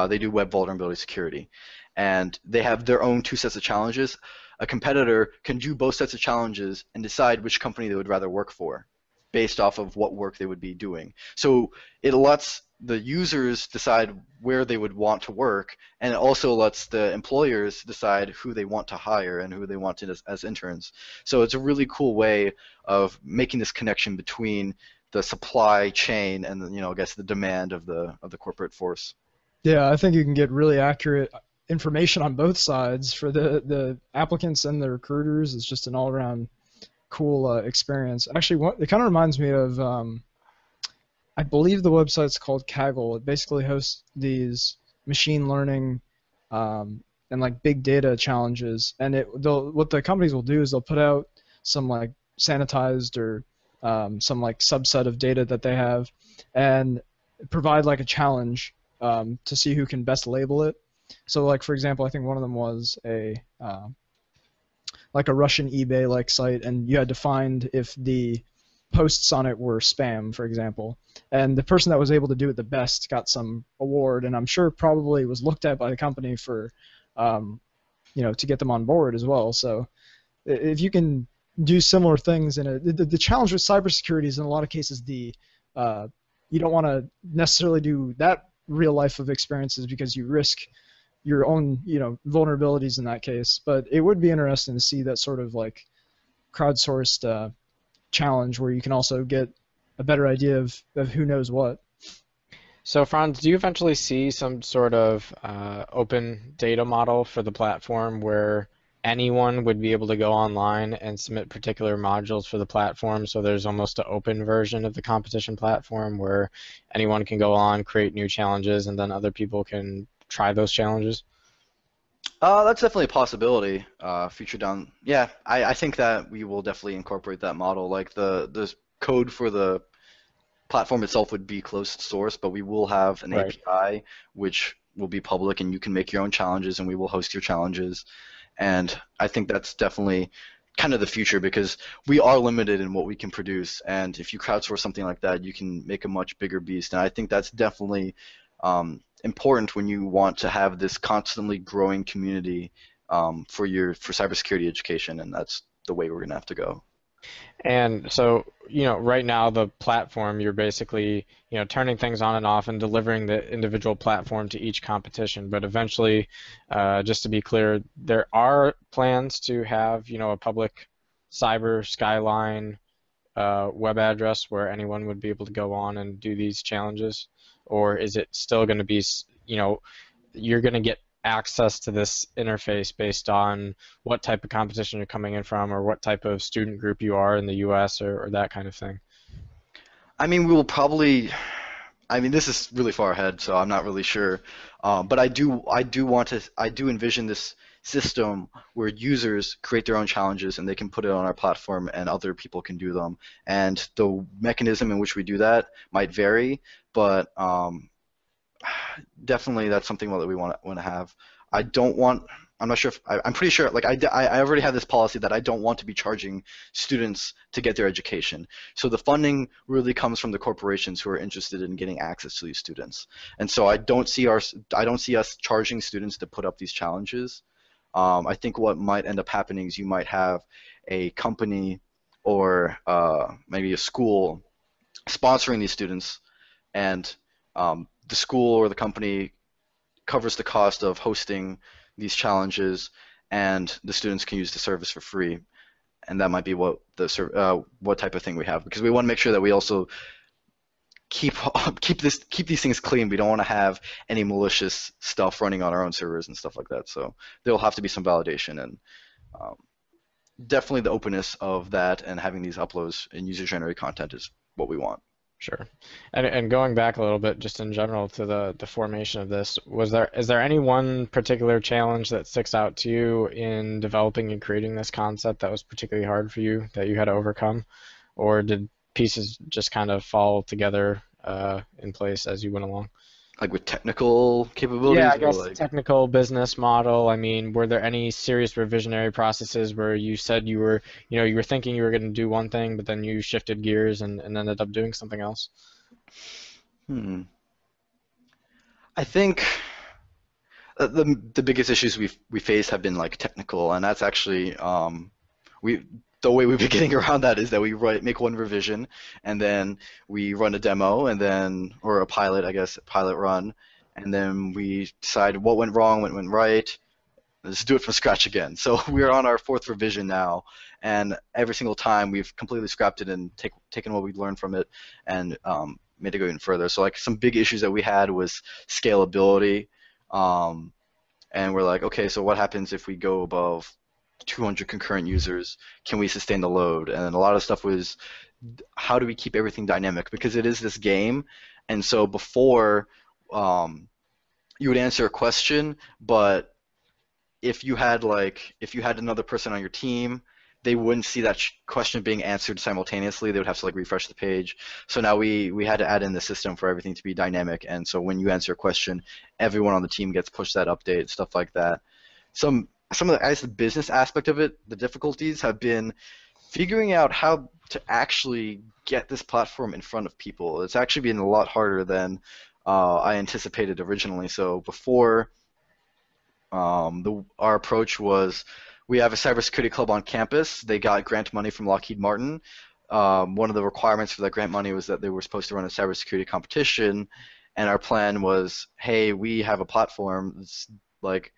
they do web vulnerability security, and they have their own 2 sets of challenges, a competitor can do both sets of challenges and decide which company they would rather work for based off of what work they would be doing. So it lets the users decide where they would want to work, and it also lets the employers decide who they want to hire and who they want as interns. So it's a really cool way of making this connection between the supply chain and I guess the demand of the corporate force. Yeah, I think you can get really accurate information on both sides for the applicants and the recruiters. It's just an all-around cool experience. Actually, it kind of reminds me of, I believe the website's called Kaggle. It basically hosts these machine learning and like big data challenges. And what the companies will do is they'll put out some like sanitized or some like subset of data that they have, and provide like a challenge to see who can best label it. So like for example, I think one of them was like a Russian eBay like site, and you had to find if the posts on it were spam, for example. And the person that was able to do it the best got some award, and I'm sure probably was looked at by the company for, to get them on board as well. So if you can do similar things, and the challenge with cybersecurity is in a lot of cases you don't want to necessarily do that real life of experiences because you risk your own vulnerabilities in that case. But it would be interesting to see that sort of like crowdsourced challenge where you can also get a better idea of who knows what. So Franz, do you eventually see some sort of open data model for the platform where anyone would be able to go online and submit particular modules for the platform, so there's almost an open version of the competition platform where anyone can go on, create new challenges, and then other people can try those challenges? That's definitely a possibility. Future down, yeah, I think that we will definitely incorporate that model. Like the code for the platform itself would be closed source, but we will have an Right. API which will be public, and you can make your own challenges, and we will host your challenges. And I think that's definitely kind of the future because we are limited in what we can produce. And if you crowdsource something like that, you can make a much bigger beast. And I think that's definitely important when you want to have this constantly growing community for cybersecurity education, and that's the way we're going to have to go. And so, right now the platform, you're basically, turning things on and off and delivering the individual platform to each competition. But eventually, just to be clear, there are plans to have, a public Skyline web address where anyone would be able to go on and do these challenges? Or is it still going to be, you're going to get access to this interface based on what type of competition you're coming in from or what type of student group you are in the US or that kind of thing? I mean, we will probably. I mean, this is really far ahead, so I'm not really sure. But I do envision this system where users create their own challenges and they can put it on our platform and other people can do them. And the mechanism in which we do that might vary, but definitely that's something that we want to have. I'm not sure if I'm pretty sure. Like I already have this policy that I don't want to be charging students to get their education. So the funding really comes from the corporations who are interested in getting access to these students. And so I don't see us charging students to put up these challenges. I think what might end up happening is you might have a company or maybe a school sponsoring these students, and the school or the company covers the cost of hosting these challenges, and the students can use the service for free. And that might be what type of thing we have, because we want to make sure that we also keep these things clean. We don't want to have any malicious stuff running on our own servers and stuff like that. So there will have to be some validation, and definitely the openness of that and having these uploads and user-generated content is what we want. Sure. And going back a little bit, just in general to the formation of this, is there any one particular challenge that sticks out to you in developing and creating this concept that was particularly hard for you that you had to overcome, or did pieces just kind of fall together in place as you went along? Like with technical capabilities? Yeah, I guess technical business model. I mean, were there any serious revisionary processes where you said you were thinking you were going to do one thing, but then you shifted gears and ended up doing something else? I think the biggest issues we faced have been like technical, and that's actually the way we've been getting around that is that we make one revision, and then we run a demo, and then or a pilot, I guess, pilot run, and then we decide what went wrong, what went right. Let's do it from scratch again. So we're on our 4th revision now, and every single time we've completely scrapped it and taken what we learned from it and made it go even further. So like some big issues that we had was scalability, and we're like, okay, so what happens if we go above 200 concurrent users? Can we sustain the load? And a lot of stuff was, how do we keep everything dynamic? Because it is this game, and so before you would answer a question, but if you had another person on your team they wouldn't see that question being answered simultaneously. They would have to like refresh the page. So now we had to add in the system for everything to be dynamic. And so when you answer a question, everyone on the team gets pushed that update, stuff like that. Some of the, as the business aspect of it, the difficulties have been figuring out how to actually get this platform in front of people. It's actually been a lot harder than I anticipated originally. So before, our approach was, we have a cybersecurity club on campus. They got grant money from Lockheed Martin. One of the requirements for that grant money was that they were supposed to run a cybersecurity competition, and our plan was, hey, we have a platform. It's like,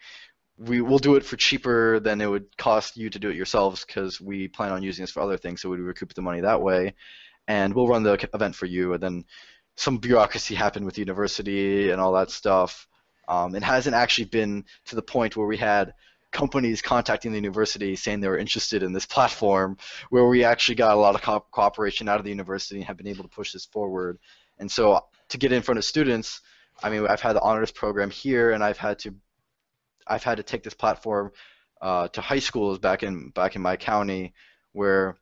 we'll do it for cheaper than it would cost you to do it yourselves, because we plan on using this for other things, so we'd recoup the money that way, and we'll run the event for you. And then some bureaucracy happened with the university and all that stuff. It hasn't actually been to the point where we had companies contacting the university saying they were interested in this platform, where we actually got a lot of cooperation out of the university and have been able to push this forward. And so to get in front of students, I mean, I've had the honors program here, and I've had to take this platform to high schools back in my county, where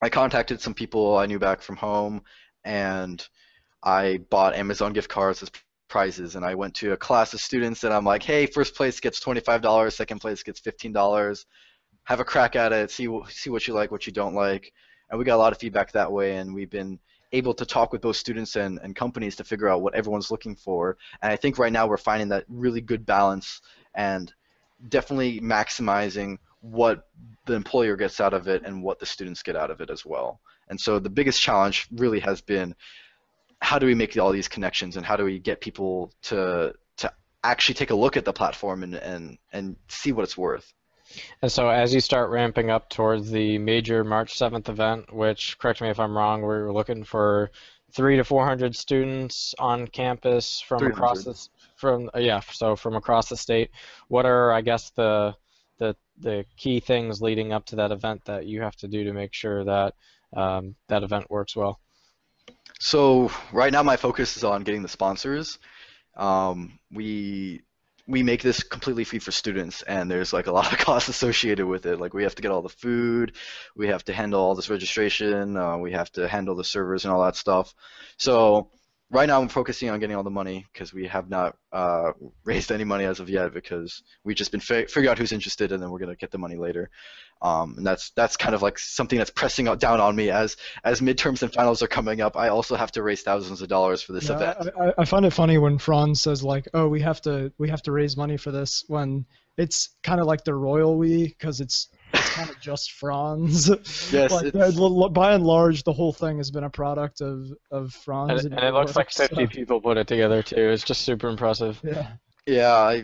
I contacted some people I knew back from home, and I bought Amazon gift cards as prizes, and I went to a class of students, and I'm like, hey, first place gets $25, second place gets $15. Have a crack at it, see what you like, what you don't like. And we got a lot of feedback that way, and we've been able to talk with both students and companies to figure out what everyone's looking for. And I think right now we're finding that really good balance, and definitely maximizing what the employer gets out of it and what the students get out of it as well. And so the biggest challenge really has been, how do we make all these connections, and how do we get people to actually take a look at the platform and see what it's worth? And so as you start ramping up towards the major March 7th event, which, correct me if I'm wrong, we were looking for 300 to 400 students on campus from across the from across the state. What are, I guess, the key things leading up to that event that you have to do to make sure that that event works well? So right now my focus is on getting the sponsors. We make this completely free for students, and there's like a lot of costs associated with it. Like, we have to get all the food, we have to handle all this registration, we have to handle the servers and all that stuff. So right now I'm focusing on getting all the money, because we have not raised any money as of yet, because we've just been figuring out who's interested, and then we're gonna get the money later. And that's kind of like something that's pressing down on me as midterms and finals are coming up. I also have to raise thousands of dollars for this event. I find it funny when Franz says, like, oh, we have to raise money for this, when it's kind of like the royal we, because it's kind of just Franz. Yes. Like, by and large, the whole thing has been a product of Franz. And it looks like 50 people put it together too. It's just super impressive. Yeah. Yeah,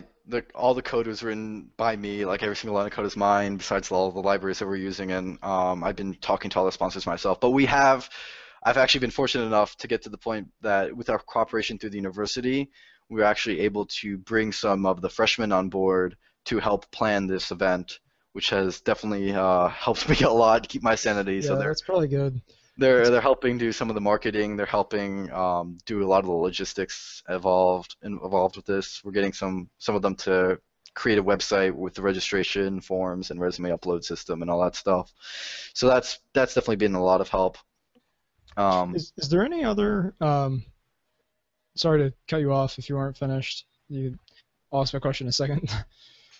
all the code was written by me. Like, every single line of code is mine, besides all the libraries that we're using. And I've been talking to all the sponsors myself. But I've actually been fortunate enough to get to the point that with our cooperation through the university, we were actually able to bring some of the freshmen on board to help plan this event, which has definitely helped me a lot to keep my sanity. Yeah, So that's probably good. they're helping do some of the marketing. They're helping do a lot of the logistics involved with this. We're getting some of them to create a website with the registration forms and resume upload system and all that stuff. So that's definitely been a lot of help. Is there any other? Sorry to cut you off if you weren't finished. I'll ask my question in a second.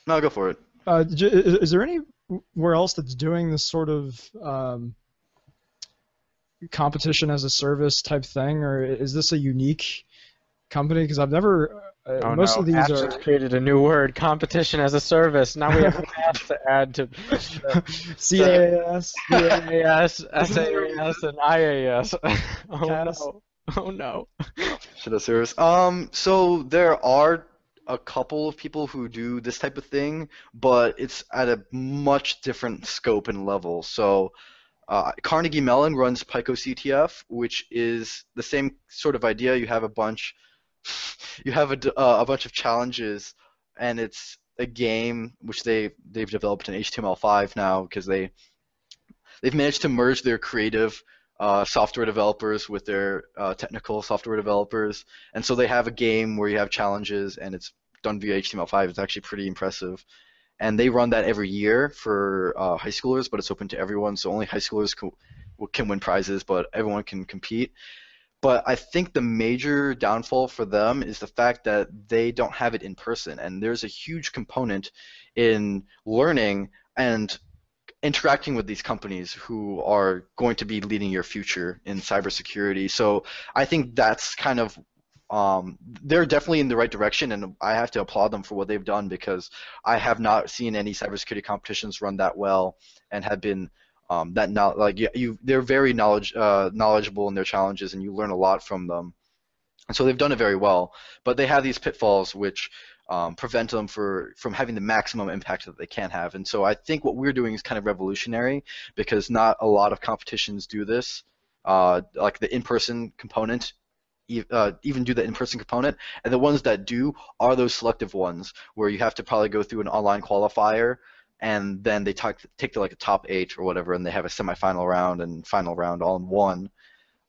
No, go for it. Is there anywhere else that's doing this sort of competition as a service type thing, or is this a unique company? Because I've never. Most of these Apps are just created a new word: competition as a service. Now we have an app to add to CAS, CAS, SAS, and IAS. Oh CAS. no! Oh no! Should I serious? So there are a couple of people who do this type of thing, but it's at a much different scope and level. So Carnegie Mellon runs Pico CTF, which is the same sort of idea. You have a bunch of challenges, and it's a game which they've developed in HTML5 now, because they've managed to merge their creative software developers with their technical software developers, and so they have a game where you have challenges, and it's done via HTML5. It's actually pretty impressive, and they run that every year for high schoolers, but it's open to everyone, so only high schoolers can win prizes, but everyone can compete. But I think the major downfall for them is the fact that they don't have it in person, and there's a huge component in learning and interacting with these companies who are going to be leading your future in cybersecurity. So I think that's kind of they're definitely in the right direction, and I have to applaud them for what they've done, because I have not seen any cybersecurity competitions run that well and have been they're very knowledgeable in their challenges, and you learn a lot from them. And so they've done it very well, but they have these pitfalls which prevent them from having the maximum impact that they can have. And so I think what we're doing is kind of revolutionary, because not a lot of competitions do this, like the in-person component. Even do the in-person component, and the ones that do are those selective ones where you have to probably go through an online qualifier, and then they take to like a top 8 or whatever, and they have a semifinal round and final round all in one.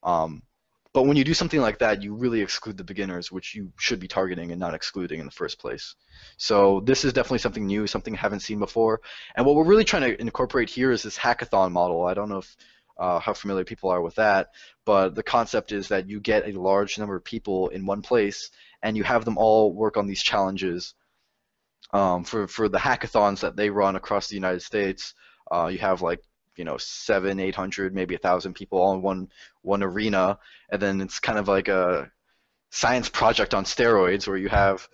But when you do something like that, you really exclude the beginners, which you should be targeting and not excluding in the first place. So this is definitely something new, something I haven't seen before. And what we're really trying to incorporate here is this hackathon model. I don't know if how familiar people are with that, but the concept is that you get a large number of people in one place, and you have them all work on these challenges. For the hackathons that they run across the United States, you have like 700, 800, maybe 1,000 people all in one arena, and then it's kind of like a science project on steroids, where you have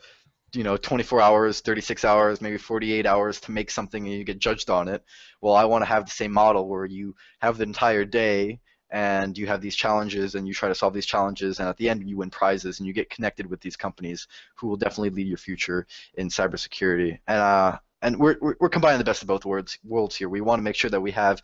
24 hours, 36 hours, maybe 48 hours to make something, and you get judged on it. Well, I want to have the same model where you have the entire day and you have these challenges and you try to solve these challenges, and at the end you win prizes and you get connected with these companies who will definitely lead your future in cybersecurity. And we're combining the best of both worlds here. We want to make sure that we have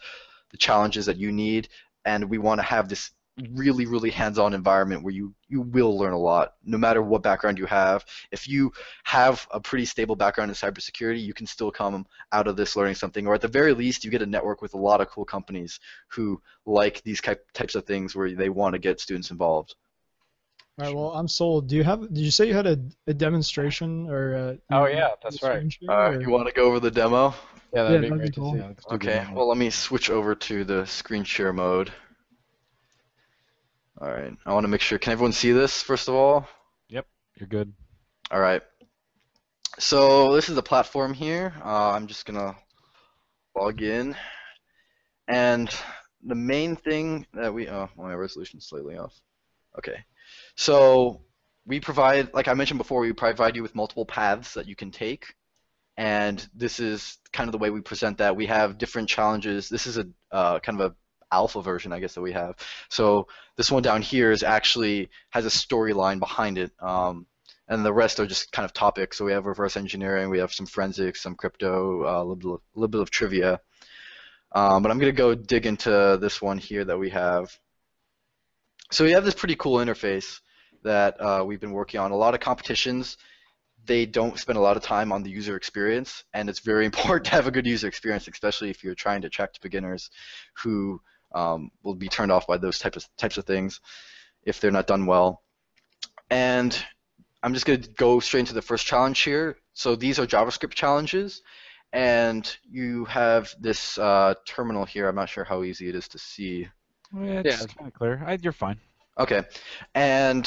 the challenges that you need, and we want to have this really, really hands-on environment where you will learn a lot, no matter what background you have. If you have a pretty stable background in cybersecurity, you can still come out of this learning something, or at the very least, you get a network with a lot of cool companies who like these types of things where they want to get students involved. All right, well, I'm sold. Did you say you had a demonstration or? Oh yeah, that's right. You want to go over the demo? Yeah, that'd be that'd great be cool. to see. Okay, well, let me switch over to the screen share mode. All right, I want to make sure, can everyone see this first of all? Yep, you're good. All right, so this is the platform here. I'm just gonna log in, and the main thing that my resolution's slightly off. Okay, so we provide, like I mentioned before, we provide you with multiple paths that you can take, and this is kind of the way we present that. We have different challenges. This is a kind of a alpha version, I guess, that we have. So this one down here has a storyline behind it, and the rest are just kind of topics. So we have reverse engineering, we have some forensics, some crypto, a little bit of trivia. But I'm going to go dig into this one here that we have. So we have this pretty cool interface that we've been working on. A lot of competitions, they don't spend a lot of time on the user experience, and it's very important to have a good user experience, especially if you're trying to attract beginners who will be turned off by those types of things if they're not done well. And I'm just going to go straight into the first challenge here. So these are JavaScript challenges, and you have this terminal here. I'm not sure how easy it is to see. Yeah, it's kind of clear. You're fine. Okay, and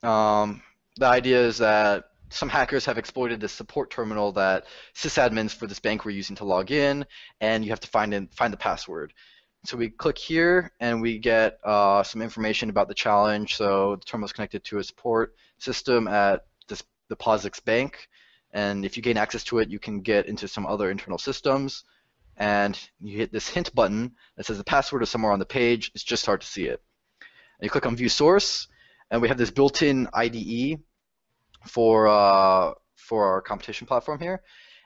the idea is that some hackers have exploited this support terminal that sysadmins for this bank were using to log in, and you have to find the password. So we click here, and we get some information about the challenge. So the terminal is connected to a support system at the POSIX bank, and if you gain access to it, you can get into some other internal systems, and you hit this hint button that says the password is somewhere on the page. It's just hard to see it. And you click on View Source, and we have this built-in IDE for our competition platform here,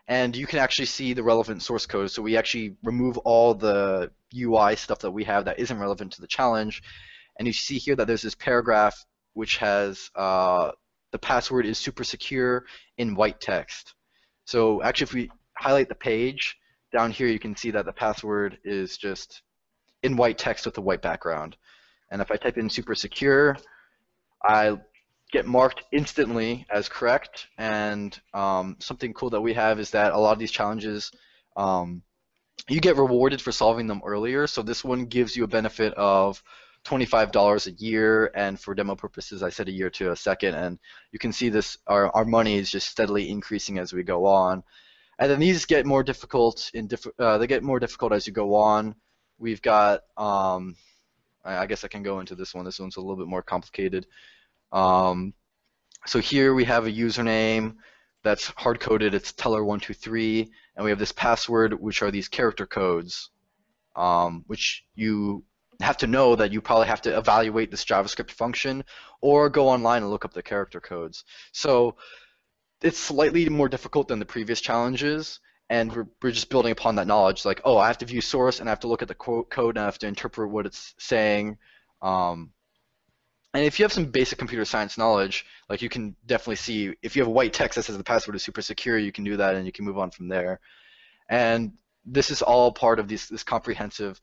and you can actually see the relevant source code. So we actually remove all the UI stuff that we have that isn't relevant to the challenge, and you see here that there's this paragraph which has the password is super secure in white text. So actually, if we highlight the page down here, you can see that the password is just in white text with a white background. And if I type in super secure, I get marked instantly as correct. And something cool that we have is that a lot of these challenges, you get rewarded for solving them earlier. So this one gives you a benefit of $25 a year, and for demo purposes, I said a year to a second. And you can see this, our money is just steadily increasing as we go on. And then these get more difficult they get more difficult as you go on. We've got, I guess I can go into this one. This one's a little bit more complicated. So here we have a username that's hard-coded. It's teller123, and we have this password, which are these character codes, which you have to know that you probably have to evaluate this JavaScript function or go online and look up the character codes. So it's slightly more difficult than the previous challenges, and we're just building upon that knowledge. Like, oh, I have to view source, and I have to look at the code, and I have to interpret what it's saying. And if you have some basic computer science knowledge, like you can definitely see, if you have white text that says the password is super secure, you can do that, and you can move on from there. And this is all part of this comprehensive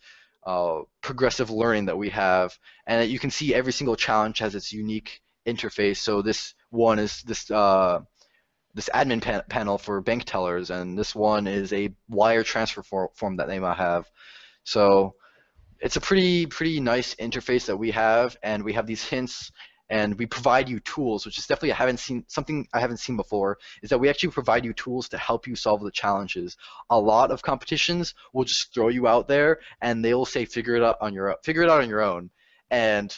progressive learning that we have, and you can see every single challenge has its unique interface. So this one is this admin panel for bank tellers, and this one is a wire transfer form that they might have. So it's a pretty nice interface that we have, and we have these hints, and we provide you tools, which is definitely something I haven't seen before, is that we actually provide you tools to help you solve the challenges. A lot of competitions will just throw you out there, and they will say figure it out on your own. And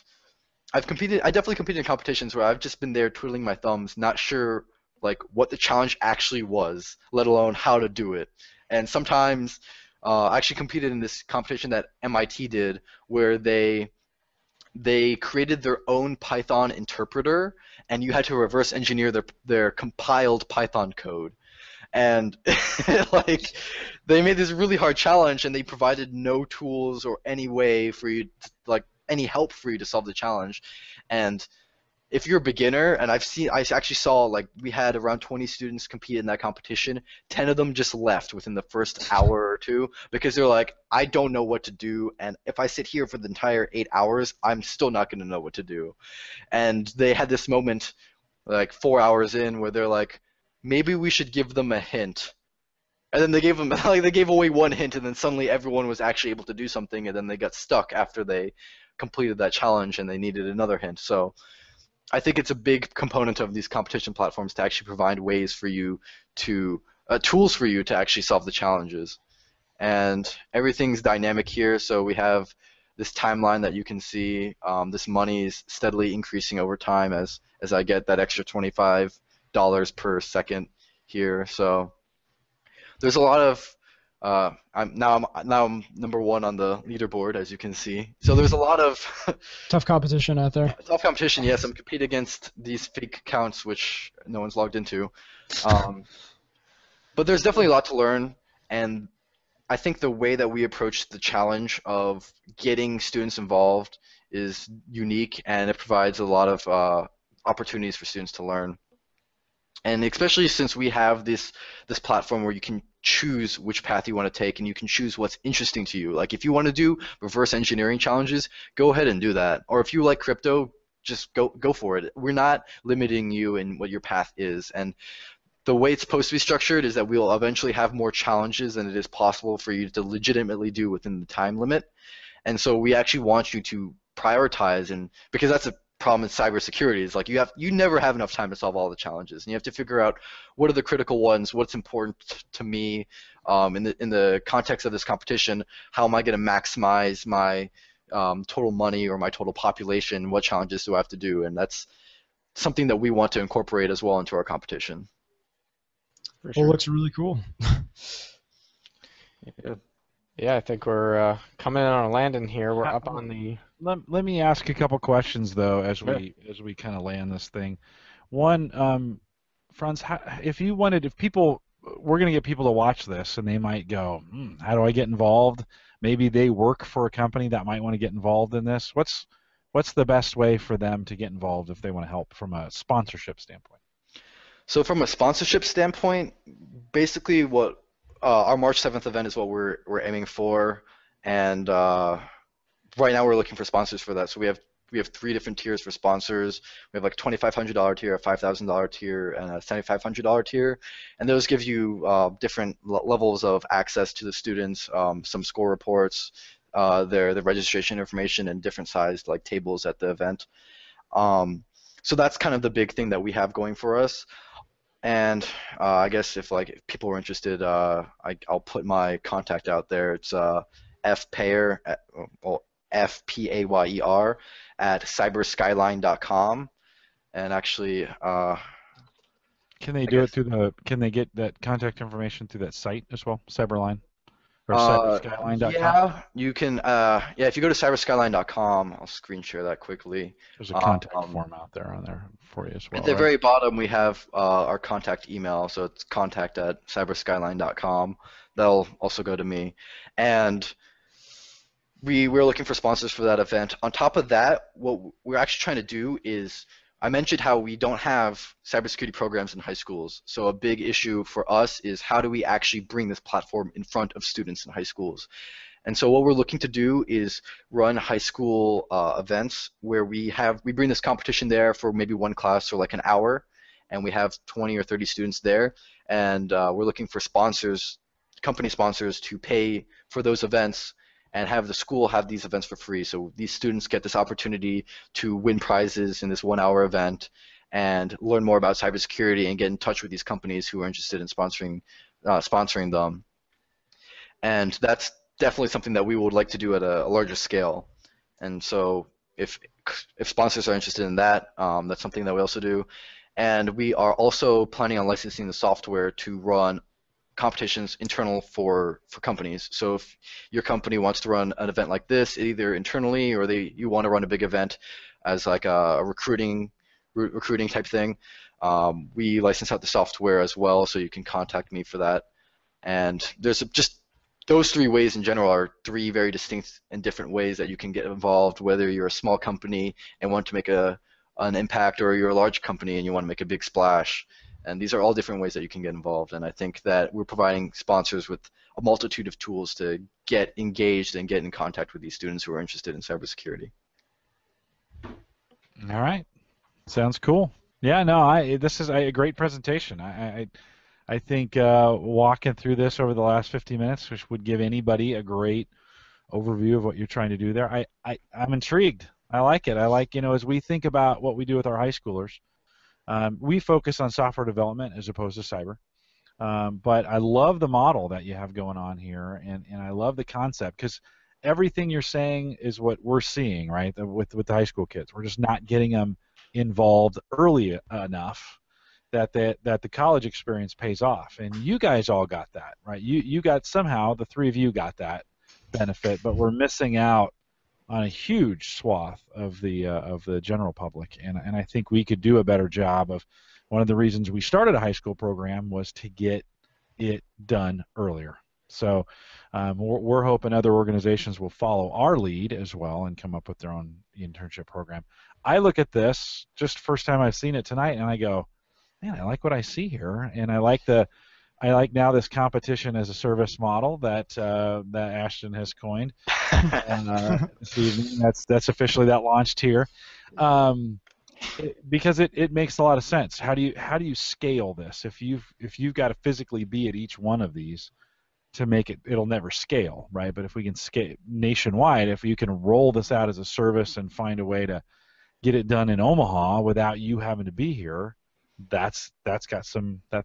I definitely competed in competitions where I've just been there twiddling my thumbs, not sure like what the challenge actually was, let alone how to do it. And sometimes I actually competed in this competition that MIT did, where they created their own Python interpreter, and you had to reverse engineer their compiled Python code. And like they made this really hard challenge, and they provided no tools or any way for you to, like any help for you to solve the challenge. And if you're a beginner, and I actually saw, like, we had around 20 students compete in that competition. 10 of them just left within the first hour or two because they're like, I don't know what to do, and if I sit here for the entire 8 hours, I'm still not going to know what to do. And they had this moment, like 4 hours in, where they're like, maybe we should give them a hint. And then they gave them, like, they gave away one hint, and then suddenly everyone was actually able to do something, and then they got stuck after they completed that challenge, and they needed another hint. So I think it's a big component of these competition platforms to actually provide ways for you to, tools for you to actually solve the challenges. And everything's dynamic here, so we have this timeline that you can see. This money is steadily increasing over time as I get that extra $25 per second here. So there's a lot of I'm number one on the leaderboard, as you can see. So there's a lot of Tough competition out there. tough competition. Yes, I'm competing against these fake accounts which no one's logged into. But there's definitely a lot to learn, and I think the way that we approach the challenge of getting students involved is unique, and it provides a lot of opportunities for students to learn. And especially since we have this platform where you can choose which path you want to take, and you can choose what's interesting to you. Like if you want to do reverse engineering challenges, go ahead and do that. Or if you like crypto, just go for it. We're not limiting you in what your path is. And the way it's supposed to be structured is that we'll eventually have more challenges than it is possible for you to legitimately do within the time limit. And so we actually want you to prioritize, and because that's a problem in cybersecurity, is like you never have enough time to solve all the challenges, and you have to figure out what are the critical ones, what's important to me in the context of this competition. How am I going to maximize my total money or my total population? What challenges do I have to do? And that's something that we want to incorporate as well into our competition. For sure. Well, it looks really cool. Yeah, I think we're coming in on a landing here. We're up on the. Let me ask a couple questions though as we kind of land this thing. One, Franz, if people, we're going to get people to watch this, and they might go, how do I get involved? Maybe they work for a company that might want to get involved in this. What's the best way for them to get involved if they want to help from a sponsorship standpoint? So from a sponsorship standpoint, basically what our March 7th event is what we're aiming for, and right now we're looking for sponsors for that. So we have we have 3 different tiers for sponsors. We have like $2,500 tier, a $5,000 tier, and a $7,500 tier, and those give you different levels of access to the students, some score reports, their registration information, and different sized like tables at the event. So that's kind of the big thing that we have going for us. And I guess if people are interested, I'll put my contact out there. It's fpayer, well, FPAYER at cyberskyline.com. And actually, can they do it through the? Can they get that contact information through that site as well, Cyberline or cyberskyline.com? Yeah, you can. Yeah, if you go to cyberskyline.com, I'll screen share that quickly. There's a contact form out there on there for you as well. At the very bottom, we have our contact email, so it's contact@cyberskyline.com. That'll also go to me, and we're looking for sponsors for that event. On top of that, what we're actually trying to do is, I mentioned how we don't have cybersecurity programs in high schools. So a big issue for us is how do we actually bring this platform in front of students in high schools. And so what we're looking to do is run high school events where we bring this competition there for maybe one class for like an hour, and we have 20 or 30 students there, and we're looking for sponsors, company sponsors, to pay for those events and have the school have these events for free. So these students get this opportunity to win prizes in this 1-hour event and learn more about cybersecurity and get in touch with these companies who are interested in sponsoring them. And that's definitely something that we would like to do at a larger scale. And so if sponsors are interested in that, that's something that we also do. And we are also planning on licensing the software to run competitions internal for companies. So if your company wants to run an event like this, either internally or you want to run a big event as like a recruiting type thing, we license out the software as well, so you can contact me for that. And there's just those 3 ways in general are 3 very distinct and different ways that you can get involved, whether you're a small company and want to make an impact, or you're a large company and you want to make a big splash. And these are all different ways that you can get involved. And I think that we're providing sponsors with a multitude of tools to get engaged and get in contact with these students who are interested in cybersecurity. All right. Sounds cool. Yeah, no, this is a great presentation. I think walking through this over the last 50 minutes, which would give anybody a great overview of what you're trying to do there. I'm intrigued. I like it. I like, as we think about what we do with our high schoolers, we focus on software development as opposed to cyber. But I love the model that you have going on here, and I love the concept, because everything you're saying is what we're seeing, right, with the high school kids. We're just not getting them involved early enough that the college experience pays off. And you guys all got that, right? You got, somehow the 3 of you got that benefit, but we're missing out on a huge swath of the general public, and I think we could do a better job of. One of the reasons we started a high school program was to get it done earlier. So we're hoping other organizations will follow our lead as well and come up with their own internship program. I look at this, just first time I've seen it tonight, and I go, man, I like what I see here, and I like now this competition as a service model that Ashton has coined. This evening, that's officially launched here, because it makes a lot of sense. How do you scale this? If you've got to physically be at each one of these to make it'll never scale, right? But if we can scale nationwide, if you can roll this out as a service and find a way to get it done in Omaha without you having to be here, that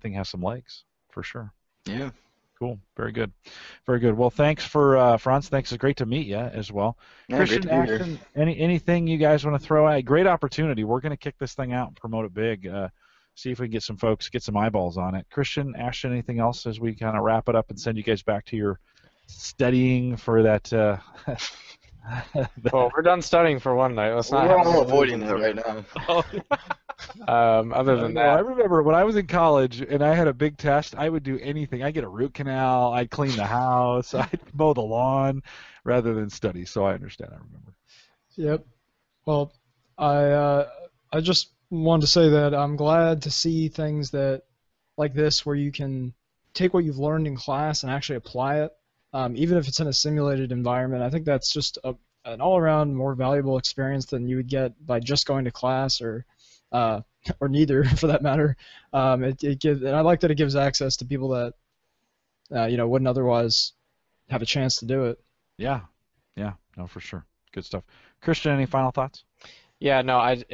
thing has some legs for sure. Yeah. Cool. Very good. Very good. Well, thanks for Franz. Thanks. It's great to meet you as well. Yeah, Christian, Ashton, anything you guys want to throw at? Great opportunity. We're going to kick this thing out and promote it big. See if we can get some folks, get some eyeballs on it. Christian, Ashton, anything else as we kind of wrap it up and send you guys back to your studying for that? Well, we're done studying for one night. Let's not. We're all avoiding that right now. Other than that, I remember when I was in college and I had a big test, I would do anything. I'd get a root canal, I'd clean the house, I'd mow the lawn rather than study. So I understand. I remember. Yep. Well, I just wanted to say that I'm glad to see things like this where you can take what you've learned in class and actually apply it, even if it's in a simulated environment. I think that's just a an all-around more valuable experience than you would get by just going to class or neither, for that matter. It gives, and I like that it gives access to people that wouldn't otherwise have a chance to do it. Yeah, no, for sure. Good stuff. Christian, any final thoughts? Yeah, no, I've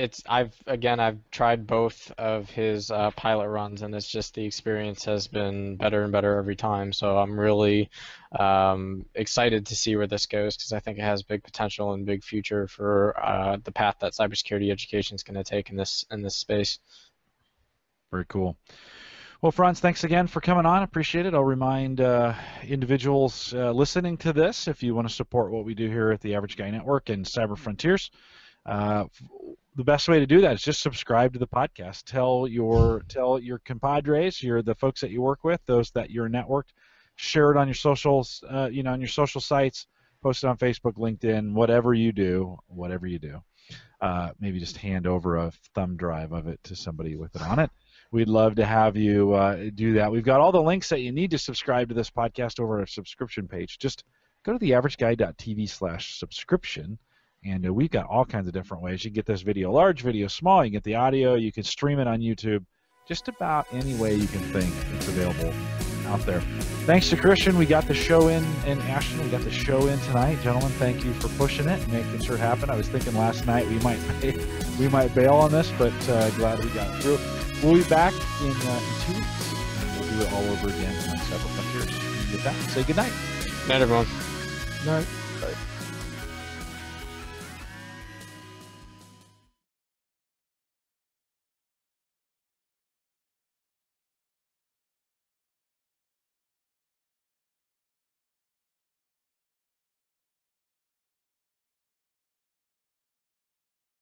tried both of his pilot runs, and it's just the experience has been better and better every time. So I'm really excited to see where this goes, because I think it has big potential and big future for the path that cybersecurity education is going to take in this space. Very cool. Well, Franz, thanks again for coming on. Appreciate it. I'll remind individuals listening to this, if you want to support what we do here at the Average Guy Network and Cyber Frontiers, the best way to do that is just subscribe to the podcast. Tell your compadres, the folks that you work with, those that you're networked. Share it on your socials, on your social sites. Post it on Facebook, LinkedIn, whatever you do. Maybe just hand over a thumb drive of it to somebody with it on it. We'd love to have you do that. We've got all the links that you need to subscribe to this podcast over our subscription page. Just go to theaverageguy.tv/subscription. And we've got all kinds of different ways. You can get this video large, video small. You can get the audio. You can stream it on YouTube. Just about any way you can think it's available out there. Thanks to Christian. We got the show in Ashton. We got the show in tonight. Gentlemen, thank you for pushing it and making sure it happen. I was thinking last night we might bail on this, but glad we got through. We'll be back in 2 weeks. We'll do it all over again on Cyber Frontiers. With that, say good night. Good night, everyone. Night. Bye.